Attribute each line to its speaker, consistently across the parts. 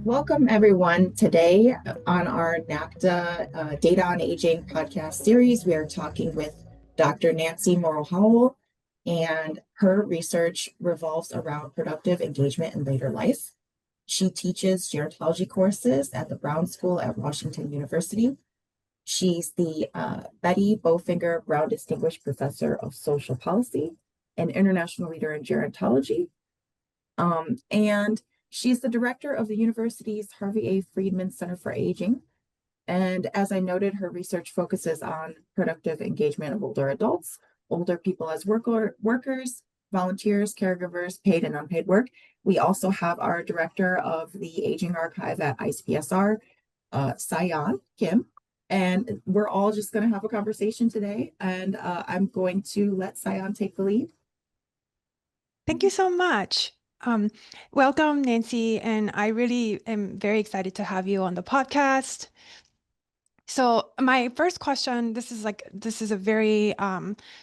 Speaker 1: Welcome, everyone. Today on our NACDA Data on Aging podcast series, we are talking with Dr. Nancy Morrow-Howell, and her research revolves around productive engagement in later life. She teaches gerontology courses at the Brown School at Washington University. She's the Betty Bofinger Brown Distinguished Professor of Social Policy and International Leader in Gerontology. And she's the director of the university's Harvey A. Friedman Center for Aging. And as I noted, her research focuses on productive engagement of older adults, older people as workers, volunteers, caregivers, paid and unpaid work. We also have our director of the Aging Archive at ICPSR, Sayan Kim. And we're all just going to have a conversation today. And I'm going to let Sayan take the lead.
Speaker 2: Thank you so much. Welcome, Nancy, and I really am very excited to have you on the podcast. So my first question, this is a very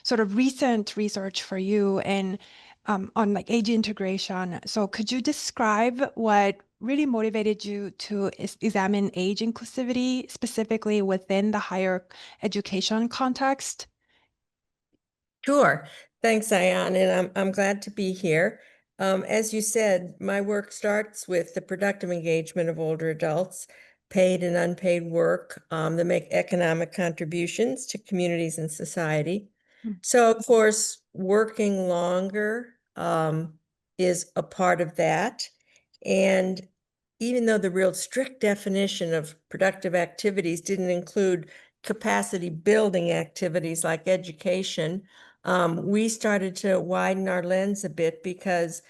Speaker 2: sort of recent research for you and on like age integration. So could you describe what really motivated you to examine age inclusivity specifically within the higher education context?
Speaker 3: Sure. Thanks, Ayan, and I'm glad to be here. As you said, my work starts with the productive engagement of older adults, paid and unpaid work that make economic contributions to communities and society. So, of course, working longer is a part of that. And even though the real strict definition of productive activities didn't include capacity building activities like education, we started to widen our lens a bit because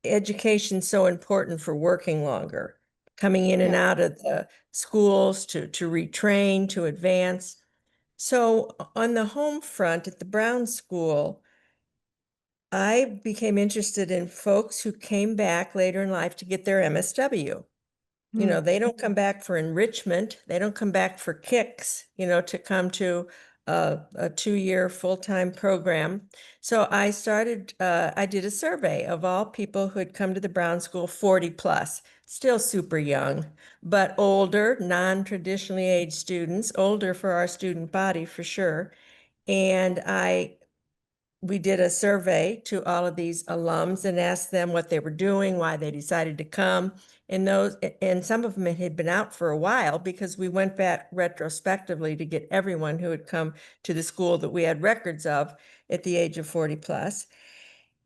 Speaker 3: education's so important for working longer, coming in and out of the schools to retrain, to advance. So on the home front at the Brown School, I became interested in folks who came back later in life to get their MSW. You know, they don't come back for enrichment. They don't come back for kicks, to come to a 2-year full-time program. So I did a survey of all people who had come to the Brown School 40 plus, still super young, but older, non-traditionally aged students, older for our student body for sure. And we did a survey to all of these alums and asked them what they were doing, why they decided to come. And some of them had been out for a while because we went back retrospectively to get everyone who had come to the school that we had records of at the age of 40 plus.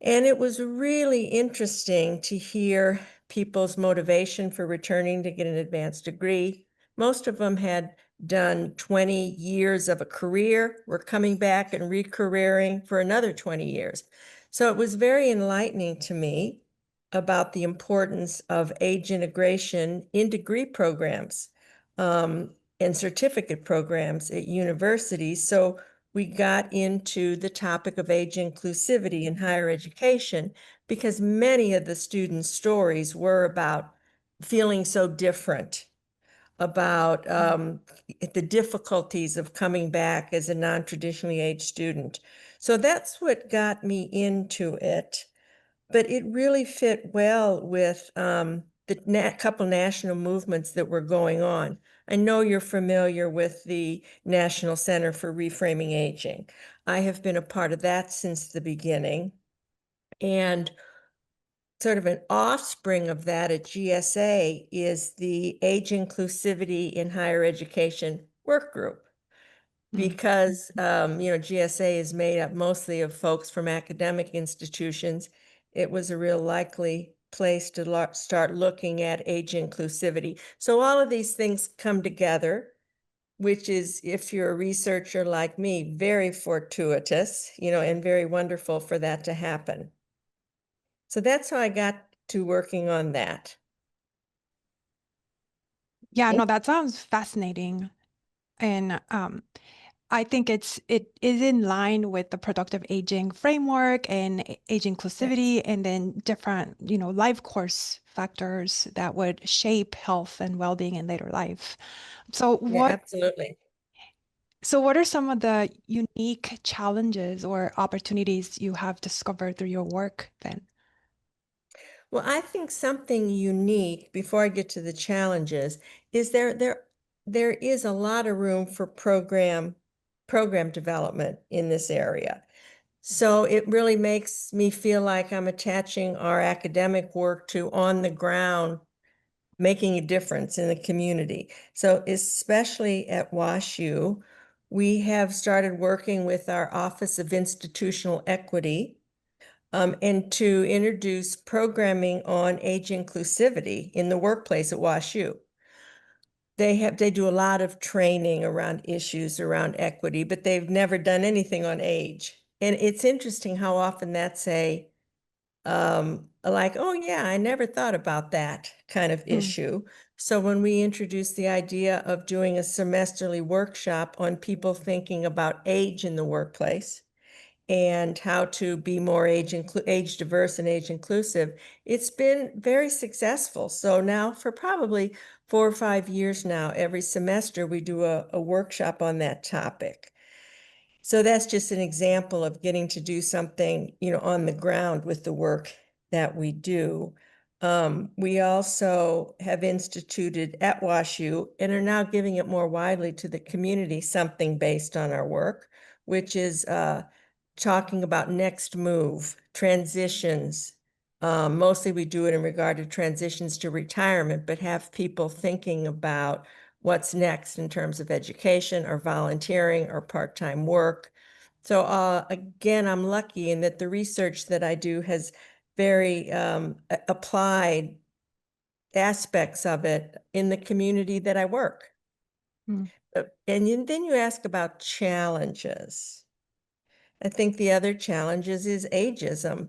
Speaker 3: And it was really interesting to hear people's motivation for returning to get an advanced degree. Most of them had done 20 years of a career, were coming back and re-careering for another 20 years. So it was very enlightening to me about the importance of age integration in degree programs and certificate programs at universities. So we got into the topic of age inclusivity in higher education because many of the students' stories were about feeling so different, about the difficulties of coming back as a non-traditionally aged student. So that's what got me into it. But it really fit well with the couple national movements that were going on. I know you're familiar with the National Center for Reframing Aging. I have been a part of that since the beginning. And sort of an offspring of that at GSA is the Age Inclusivity in Higher Education Work Group. Because, GSA is made up mostly of folks from academic institutions, it was a real likely place to start looking at age inclusivity. So all of these things come together, which is, if you're a researcher like me, very fortuitous, and very wonderful for that to happen. So that's how I got to working on that.
Speaker 2: Yeah, no, that sounds fascinating. And I think it is in line with the productive aging framework and age inclusivity, and then different, life course factors that would shape health and well-being in later life. So
Speaker 3: Absolutely.
Speaker 2: So what are some of the unique challenges or opportunities you have discovered through your work then?
Speaker 3: Well, I think something unique before I get to the challenges is there is a lot of room for program development in this area. So it really makes me feel like I'm attaching our academic work to on the ground, making a difference in the community. So especially at WashU, we have started working with our Office of Institutional Equity and to introduce programming on age inclusivity in the workplace at WashU. They do a lot of training around issues around equity, but they've never done anything on age. And it's interesting how often that's like, oh yeah, I never thought about that kind of issue. So when we introduced the idea of doing a semesterly workshop on people thinking about age in the workplace and how to be more age diverse and age inclusive, it's been very successful. So now for probably 4 or 5 years now, every semester we do a workshop on that topic. So that's just an example of getting to do something, on the ground with the work that we do. We also have instituted at WashU and are now giving it more widely to the community, something based on our work, which is talking about next move, transitions. Mostly we do it in regard to transitions to retirement, but have people thinking about what's next in terms of education or volunteering or part-time work. So again, I'm lucky in that the research that I do has very applied aspects of it in the community that I work. And then you ask about challenges. I think the other challenges is ageism,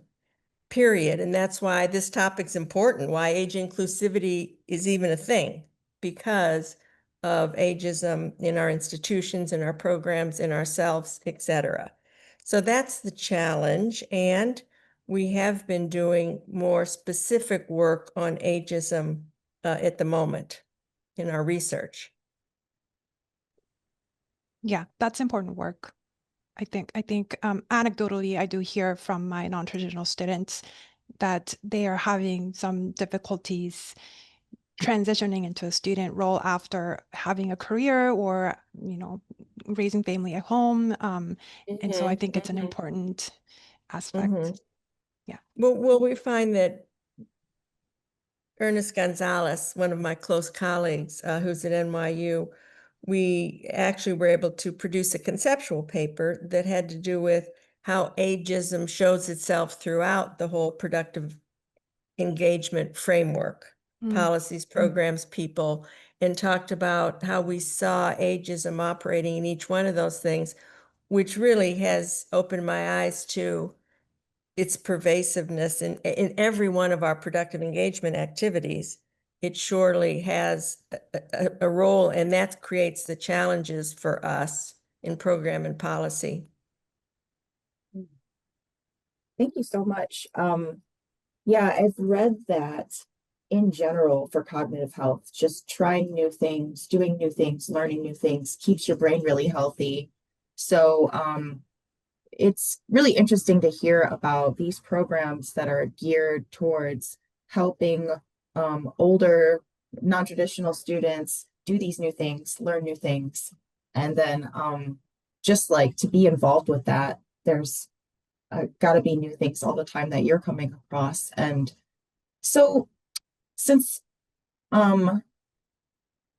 Speaker 3: period. And that's why this topic's important, why age inclusivity is even a thing, because of ageism in our institutions, in our programs, in ourselves, etc. So that's the challenge. And we have been doing more specific work on ageism at the moment in our research.
Speaker 2: Yeah, that's important work. I think anecdotally, I do hear from my non-traditional students that they are having some difficulties transitioning into a student role after having a career or, raising family at home. And so I think it's an important aspect. Yeah.
Speaker 3: Well, we find that Ernest Gonzalez, one of my close colleagues who's at NYU, we actually were able to produce a conceptual paper that had to do with how ageism shows itself throughout the whole productive engagement framework, policies, programs, people, and talked about how we saw ageism operating in each one of those things, which really has opened my eyes to its pervasiveness in every one of our productive engagement activities. It surely has a role, and that creates the challenges for us in program and policy.
Speaker 1: Thank you so much. Yeah, I've read that in general for cognitive health, just trying new things, doing new things, learning new things keeps your brain really healthy. So it's really interesting to hear about these programs that are geared towards helping older non-traditional students do these new things, learn new things, and then just like to be involved with that, there's got to be new things all the time that you're coming across. And so since um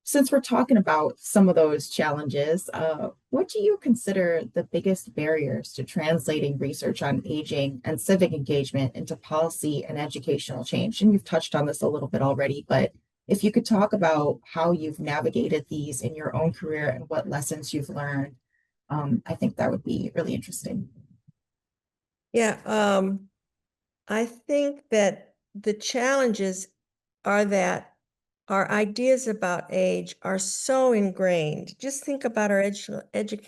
Speaker 1: since we're talking about some of those challenges, what do you consider the biggest barriers to translating research on aging and civic engagement into policy and educational change? And you've touched on this a little bit already, but if you could talk about how you've navigated these in your own career and what lessons you've learned, I think that would be really interesting.
Speaker 3: Yeah, I think that the challenges are that our ideas about age are so ingrained. Just think about our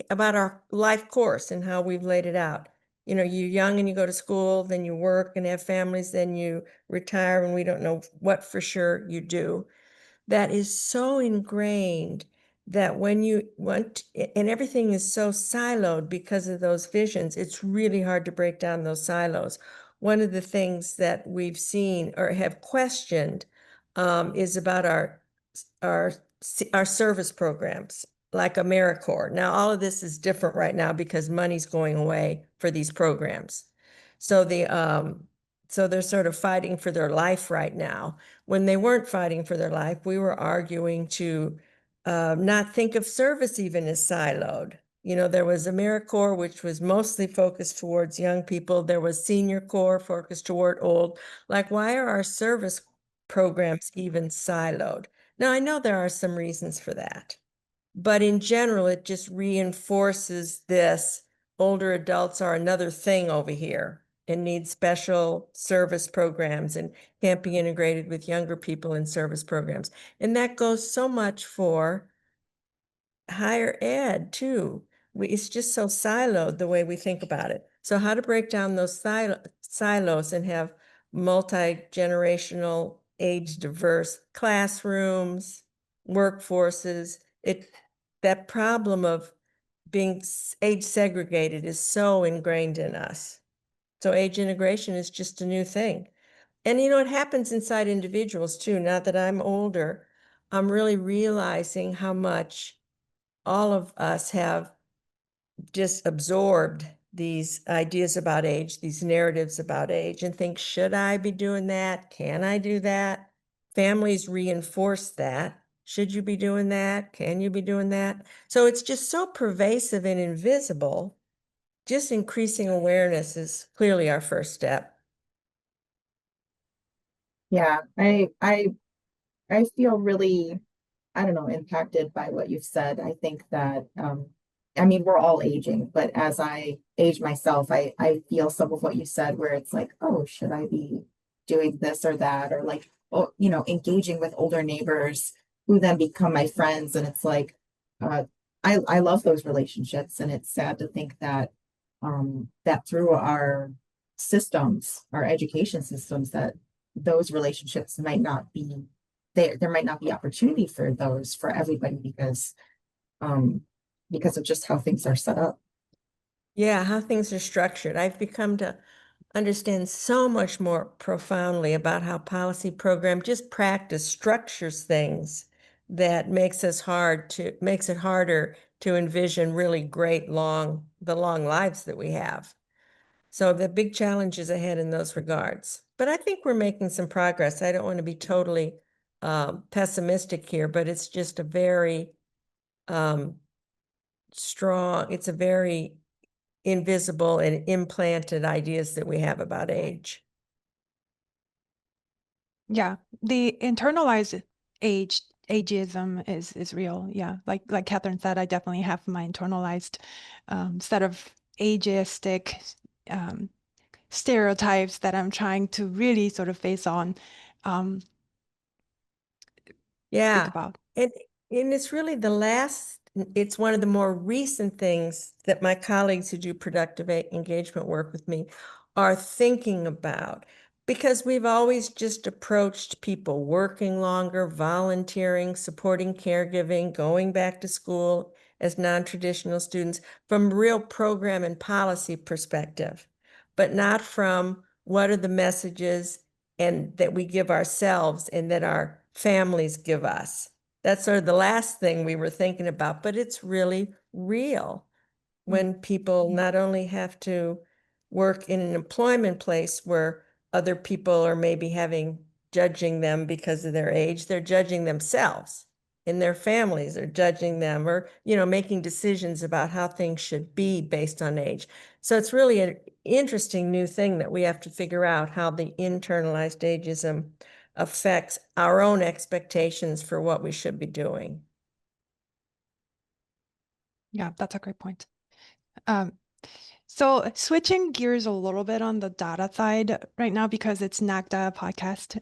Speaker 3: about our life course and how we've laid it out. You're young and you go to school, then you work and have families, then you retire, and we don't know what for sure you do. That is so ingrained that when you want, and everything is so siloed because of those visions, it's really hard to break down those silos. one of the things that we've seen or have questioned is about our service programs like AmeriCorps. Now, all of this is different right now because money's going away for these programs. So they're sort of fighting for their life right now. When they weren't fighting for their life, we were arguing to not think of service even as siloed. You know, there was AmeriCorps, which was mostly focused towards young people. There was Senior Corps focused toward old. Like, why are our service programs even siloed? Now, I know there are some reasons for that, but in general, it just reinforces this older adults are another thing over here and need special service programs and can't be integrated with younger people in service programs. And that goes so much for higher ed too. It's just so siloed the way we think about it. So how to break down those silos and have multi-generational, age diverse classrooms, workforces. That problem of being age segregated is so ingrained in us. So age integration is just a new thing. And you know, it happens inside individuals too. Now that I'm older, I'm really realizing how much all of us have just absorbed these ideas about age, these narratives about age, and think, should I be doing that? Can I do that? Families reinforce that. Should you be doing that? Can you be doing that? So it's just so pervasive and invisible. Just increasing awareness is clearly our first step.
Speaker 1: Yeah, I feel really, I don't know, impacted by what you've said. I think that, I mean, we're all aging, but as I age myself, I feel some of what you said where it's like, oh, should I be doing this or that? Or like, oh, you know, engaging with older neighbors who then become my friends. And it's like, uh, I love those relationships. And it's sad to think that, that through our systems, our education systems, that those relationships might not be there might not be opportunity for those for everybody because of just how things are set up.
Speaker 3: Yeah, how things are structured. I've become to understand so much more profoundly about how policy program just practice structures things that makes it harder to envision really great long lives that we have. So the big challenges ahead in those regards. But I think we're making some progress. I don't want to be totally pessimistic here, but it's just a very strong, it's a very invisible and implanted ideas that we have about age.
Speaker 2: Yeah, the internalized ageism is real. Yeah, like Catherine said, I definitely have my internalized set of ageistic stereotypes that I'm trying to really sort of face on, think
Speaker 3: Yeah.
Speaker 2: about.
Speaker 3: And it's really it's one of the more recent things that my colleagues who do productive engagement work with me are thinking about, because we've always just approached people working longer, volunteering, supporting caregiving, going back to school as non-traditional students from real program and policy perspective, but not from what are the messages and that we give ourselves and that our families give us. That's sort of the last thing we were thinking about, but it's really real when people not only have to work in an employment place where other people are maybe judging them because of their age, they're judging themselves, and their families are judging them, or, you know, making decisions about how things should be based on age. So it's really an interesting new thing that we have to figure out how the internalized ageism affects our own expectations for what we should be doing.
Speaker 2: Yeah, that's a great point. So switching gears a little bit on the data side right now, because it's NACDA podcast.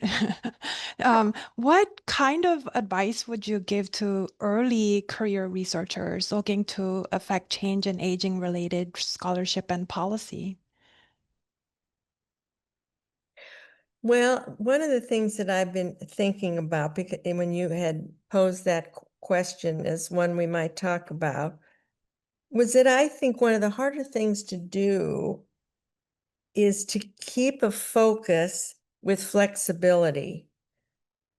Speaker 2: What kind of advice would you give to early career researchers looking to affect change in aging related scholarship and policy?
Speaker 3: Well, one of the things that I've been thinking about, because when you had posed that question as one we might talk about, was that I think one of the harder things to do is to keep a focus with flexibility.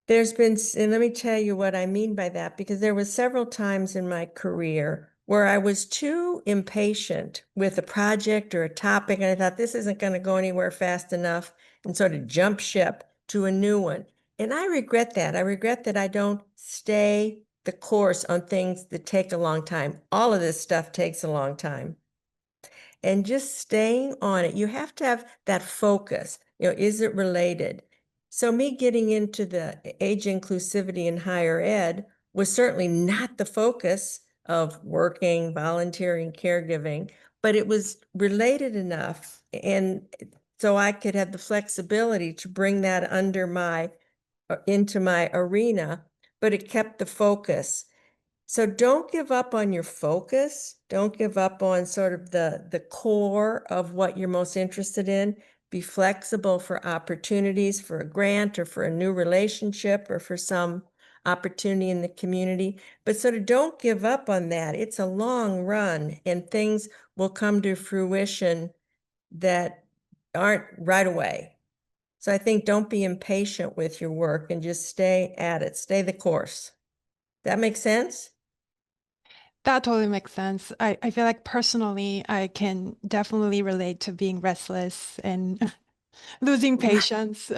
Speaker 3: There's been, and let me tell you what I mean by that, because there was several times in my career where I was too impatient with a project or a topic, and I thought this isn't going to go anywhere fast enough, and sort of jump ship to a new one. And I regret that. I regret that I don't stay the course on things that take a long time. All of this stuff takes a long time. And just staying on it, you have to have that focus. Is it related? So me getting into the age inclusivity in higher ed was certainly not the focus of working, volunteering, caregiving, but it was related enough. And so I could have the flexibility to bring that into my arena, but it kept the focus. So don't give up on your focus. Don't give up on sort of the core of what you're most interested in. Be flexible for opportunities, for a grant or for a new relationship or for some opportunity in the community. But sort of don't give up on that. It's a long run and things will come to fruition that aren't right away. So I think don't be impatient with your work and just stay at it. Stay the course. That makes sense?
Speaker 2: That totally makes sense. I feel like personally, I can definitely relate to being restless and losing patience.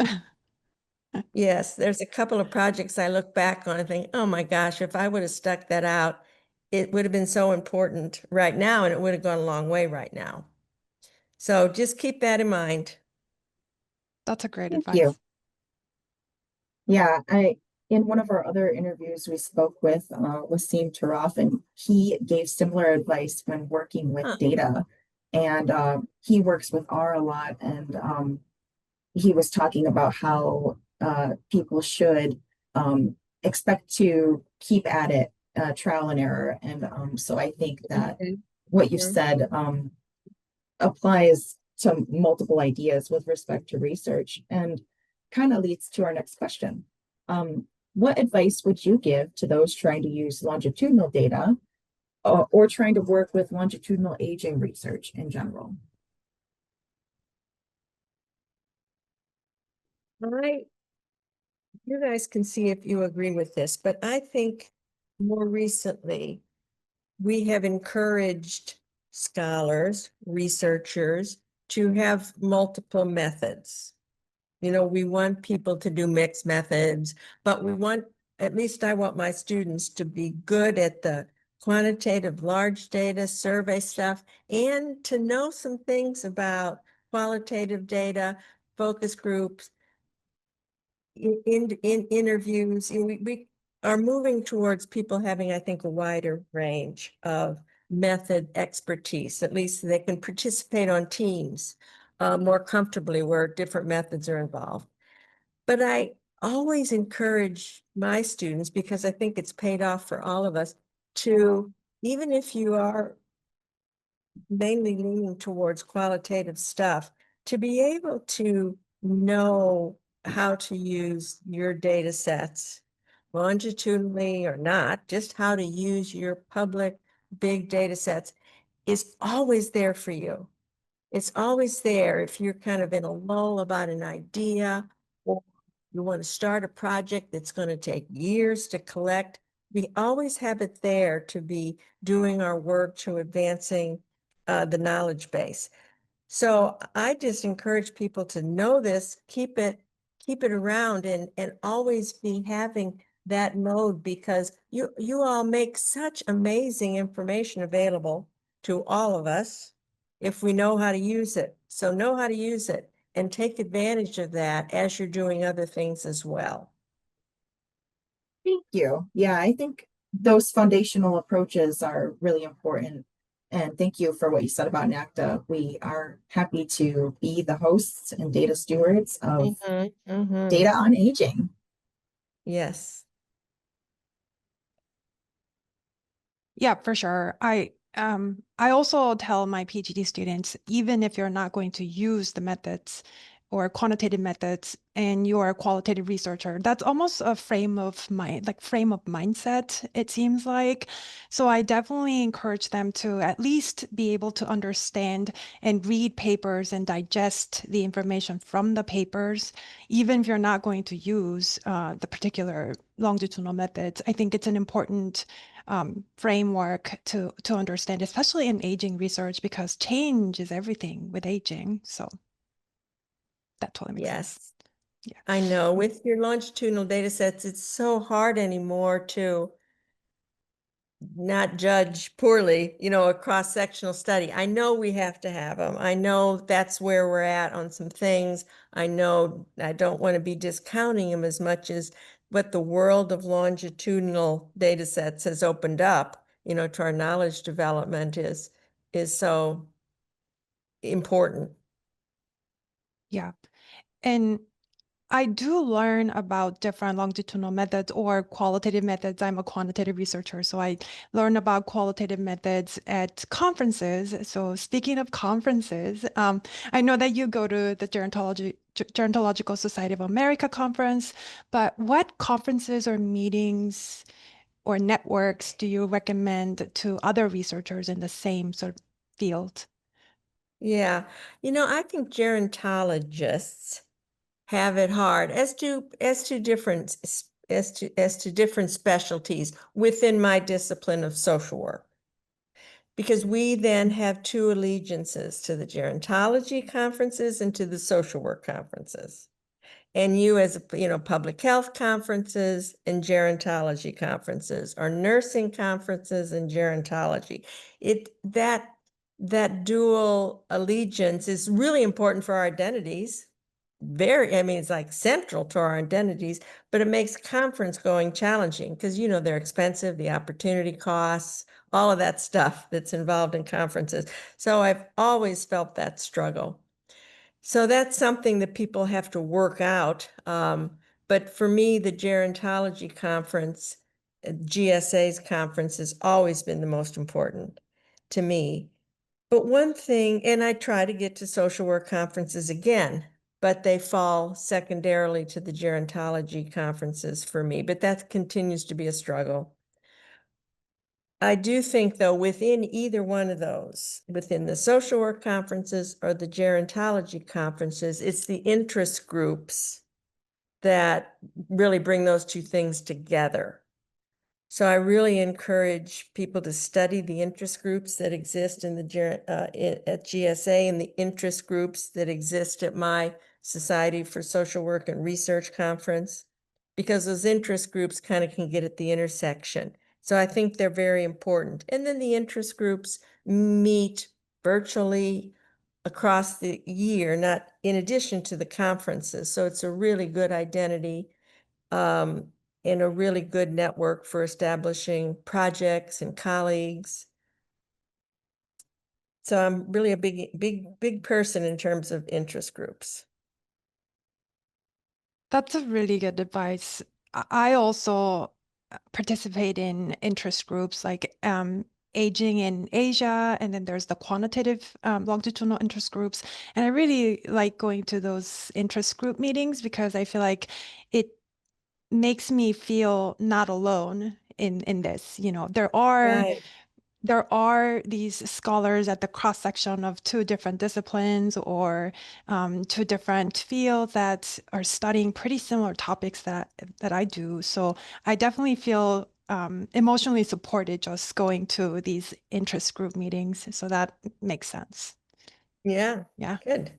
Speaker 3: Yes, there's a couple of projects I look back on and think, oh my gosh, if I would have stuck that out, it would have been so important right now and it would have gone a long way right now. So just keep that in mind.
Speaker 2: That's a great
Speaker 1: Thank you.
Speaker 2: advice.
Speaker 1: Yeah, in one of our other interviews we spoke with Wasim Taraf, and he gave similar advice when working with
Speaker 3: Huh.
Speaker 1: data. And he works with R a lot, and he was talking about how people should expect to keep at it, trial and error. And so I think that what you said applies to multiple ideas with respect to research, and kind of leads to our next question. What advice would you give to those trying to use longitudinal data or trying to work with longitudinal aging research in general?
Speaker 3: You guys can see if you agree with this, but I think more recently, we have encouraged scholars, researchers to have multiple methods. We want people to do mixed methods, but at least I want my students to be good at the quantitative large data survey stuff and to know some things about qualitative data, focus groups, in interviews. We are moving towards people having, I think, a wider range of method expertise, at least they can participate on teams more comfortably where different methods are involved. But I always encourage my students, because I think it's paid off for all of us, to, even if you are mainly leaning towards qualitative stuff, to be able to know how to use your data sets, longitudinally or not, just how to use your public big data sets is always there for you. It's always there if you're kind of in a lull about an idea or you want to start a project that's going to take years to collect. We always have it there to be doing our work to advancing the knowledge base. So I just encourage people to know this, keep it around and always be having that mode, because you all make such amazing information available to all of us if we know how to use it. So know how to use it and take advantage of that as you're doing other things as well.
Speaker 1: Thank you. Yeah, I think those foundational approaches are really important. And thank you for what you said about NACDA. We are happy to be the hosts and data stewards of data on aging.
Speaker 3: Yes.
Speaker 2: Yeah, for sure. I also tell my PhD students, even if you're not going to use the methods, or quantitative methods and you're a qualitative researcher, that's almost a frame of mindset, it seems like. So I definitely encourage them to at least be able to understand and read papers and digest the information from the papers, even if you're not going to use the particular longitudinal methods. I think it's an important framework to understand, especially in aging research, because change is everything with aging. So that totally makes sense.
Speaker 3: Yes,
Speaker 2: Yeah.
Speaker 3: I know. With your longitudinal data sets, it's so hard anymore to not judge poorly, a cross-sectional study. I know we have to have them. I know that's where we're at on some things. I know I don't want to be discounting them as much as what the world of longitudinal data sets has opened up, to our knowledge development is so important.
Speaker 2: Yeah. And I do learn about different longitudinal methods or qualitative methods. I'm a quantitative researcher, so I learn about qualitative methods at conferences. So speaking of conferences, I know that you go to the Gerontological Society of America conference, but what conferences or meetings or networks do you recommend to other researchers in the same sort of field?
Speaker 3: Yeah, I think gerontologists have it hard as to different specialties within my discipline of social work, because we then have two allegiances to the gerontology conferences and to the social work conferences. And you as public health conferences and gerontology conferences, or nursing conferences and gerontology. That dual allegiance is really important for our identities. It's like central to our identities, but it makes conference going challenging because they're expensive, the opportunity costs, all of that stuff that's involved in conferences. So I've always felt that struggle. So that's something that people have to work out. But for me, the gerontology conference, GSA's conference, has always been the most important to me. But one thing, and I try to get to social work conferences again, but they fall secondarily to the gerontology conferences for me. But that continues to be a struggle. I do think, though, within either one of those, within the social work conferences or the gerontology conferences, it's the interest groups that really bring those two things together. So I really encourage people to study the interest groups that exist in the at GSA and the interest groups that exist at my Society for Social Work and Research conference, because those interest groups kind of can get at the intersection. So I think they're very important. And then the interest groups meet virtually across the year, not in addition to the conferences. So it's a really good identity and a really good network for establishing projects and colleagues. So I'm really a big person in terms of interest groups.
Speaker 2: That's a really good advice. I also participate in interest groups like aging in Asia, and then there's the quantitative longitudinal interest groups. And I really like going to those interest group meetings because I feel like it makes me feel not alone in this.
Speaker 3: Right.
Speaker 2: There are these scholars at the cross section of two different disciplines or two different fields that are studying pretty similar topics that I do. So I definitely feel emotionally supported just going to these interest group meetings. So that makes sense.
Speaker 3: Yeah.
Speaker 2: Yeah.
Speaker 3: Good.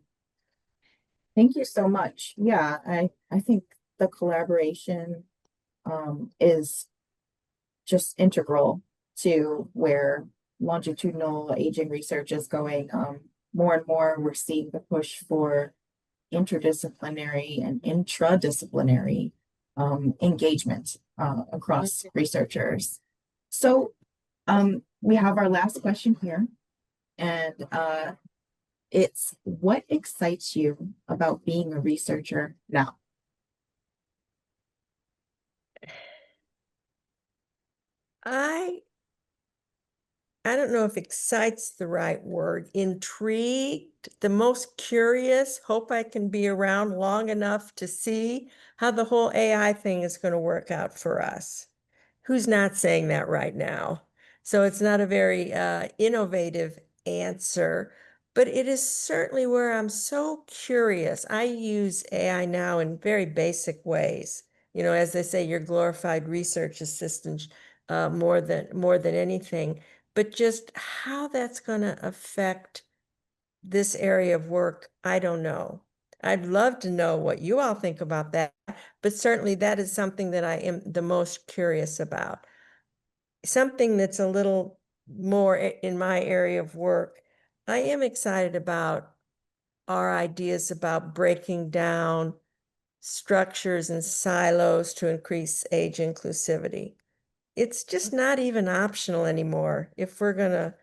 Speaker 1: Thank you so much. Yeah, I think the collaboration is just integral to where longitudinal aging research is going. More and more, we're seeing the push for interdisciplinary and intradisciplinary engagement across researchers. So we have our last question here, and it's what excites you about being a researcher now?
Speaker 3: I don't know if excite's the right word, intrigued, the most curious, hope I can be around long enough to see how the whole AI thing is going to work out for us. Who's not saying that right now? So it's not a very innovative answer, but it is certainly where I'm so curious. I use AI now in very basic ways. You know, as they say, your glorified research assistant more than anything. But just how that's going to affect this area of work, I don't know. I'd love to know what you all think about that, but certainly that is something that I am the most curious about. Something that's a little more in my area of work, I am excited about our ideas about breaking down structures and silos to increase age inclusivity. It's just not even optional anymore. If we're going to,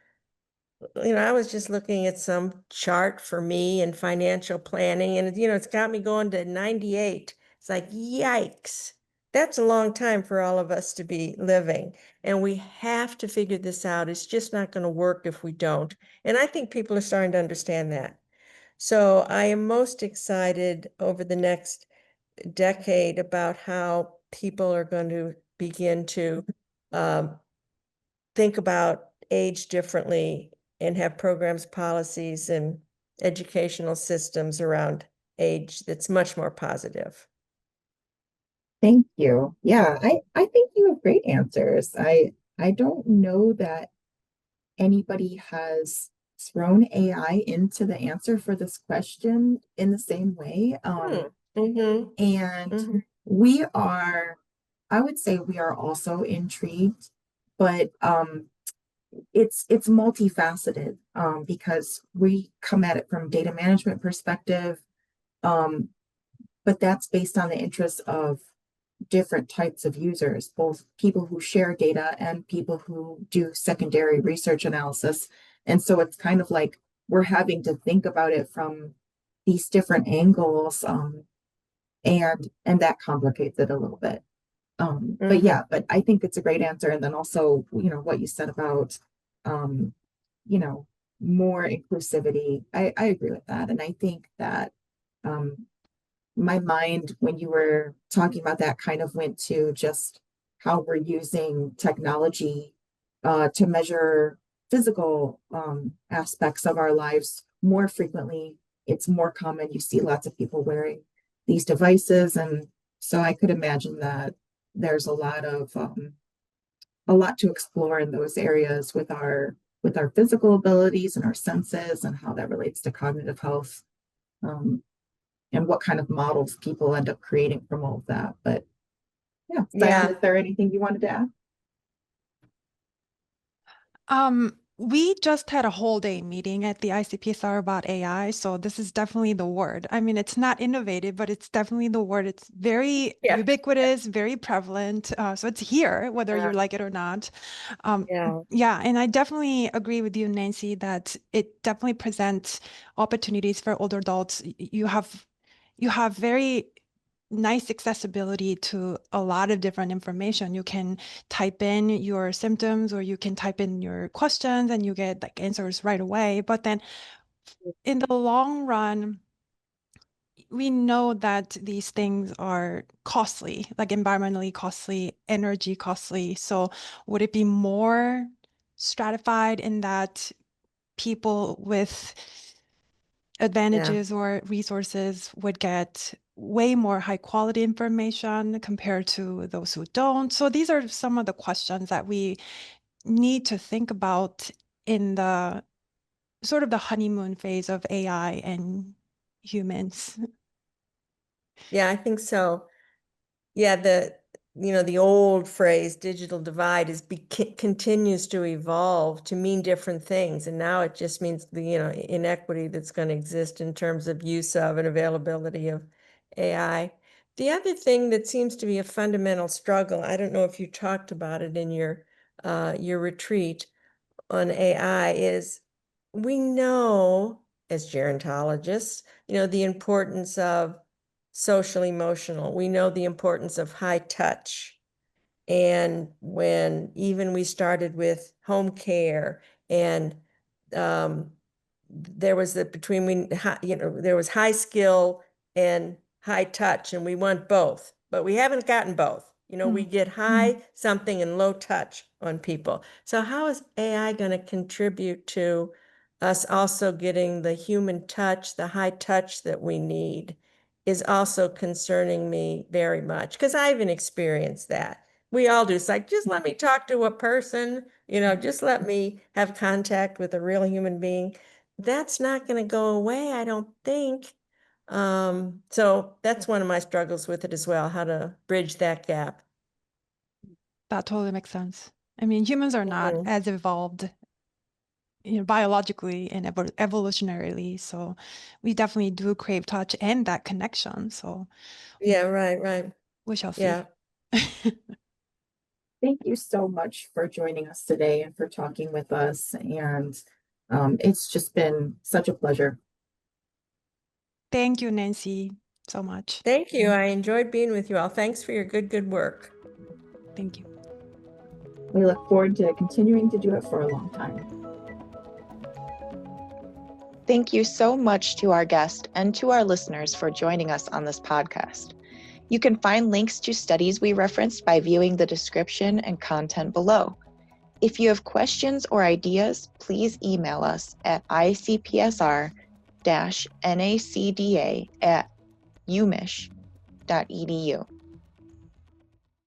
Speaker 3: I was just looking at some chart for me in financial planning, and, it's got me going to 98. It's like, yikes. That's a long time for all of us to be living. And we have to figure this out. It's just not going to work if we don't. And I think people are starting to understand that. So I am most excited over the next decade about how people are going to begin to think about age differently and have programs, policies, and educational systems around age that's much more positive.
Speaker 1: Thank you. Yeah, I think you have great answers. I don't know that anybody has thrown AI into the answer for this question in the same way.
Speaker 3: Mm-hmm.
Speaker 1: And
Speaker 3: Mm-hmm.
Speaker 1: we are, I would say we are also intrigued, but it's multifaceted because we come at it from data management perspective, um, but that's based on the interests of different types of users, both people who share data and people who do secondary research analysis. And so it's kind of like we're having to think about it from these different angles, and that complicates it a little bit. But yeah, but I think it's a great answer. And then also, what you said about, um, you know, more inclusivity. I agree with that. And I think that my mind, when you were talking about that, kind of went to just how we're using technology to measure physical aspects of our lives more frequently. It's more common. You see lots of people wearing these devices. And so I could imagine that there's a lot to explore in those areas with our physical abilities and our senses and how that relates to cognitive health, and what kind of models people end up creating from all of that. But yeah, Diane, is there anything you wanted to add?
Speaker 2: We just had a whole day meeting at the ICPSR about AI, so this is definitely the word. I mean, it's not innovative, but it's definitely the word. It's very ubiquitous, very prevalent. So it's here, whether you like it or not. Yeah, and I definitely agree with you, Nancy, that it definitely presents opportunities for older adults. You have very nice accessibility to a lot of different information. You can type in your symptoms or you can type in your questions and you get like answers right away. But then in the long run, we know that these things are costly, like environmentally costly, energy costly. So would it be more stratified in that people with advantages or resources would get way more high quality information compared to those who don't? So these are some of the questions that we need to think about in the sort of the honeymoon phase of AI and humans.
Speaker 3: Yeah, I think so. Yeah, the old phrase digital divide continues to evolve to mean different things. And now it just means the, inequity that's going to exist in terms of use of and availability of AI. The other thing that seems to be a fundamental struggle, I don't know if you talked about it in your retreat on AI, is we know as gerontologists, the importance of social emotional. We know the importance of high touch. And when even we started with home care And there was there was high skill and high touch, and we want both, but we haven't gotten both. We get high something and low touch on people. So how is AI going to contribute to us also getting the human touch, the high touch that we need, is also concerning me very much, because I even experienced that. We all do. It's like, just let me talk to a person, just let me have contact with a real human being. That's not going to go away, I don't think. So that's one of my struggles with it as well, how to bridge that gap.
Speaker 2: That totally makes sense. I mean, humans are not as evolved, biologically and evolutionarily. So we definitely do crave touch and that connection. So
Speaker 3: yeah, right.
Speaker 2: We shall see.
Speaker 3: Yeah.
Speaker 1: Thank you so much for joining us today and for talking with us. And it's just been such a pleasure.
Speaker 2: Thank you, Nancy, so much.
Speaker 3: Thank you. I enjoyed being with you all. Thanks for your good work.
Speaker 2: Thank you.
Speaker 1: We look forward to continuing to do it for a long time.
Speaker 4: Thank you so much to our guest and to our listeners for joining us on this podcast. You can find links to studies we referenced by viewing the description and content below. If you have questions or ideas, please email us at icpsr-nacda@umich.edu.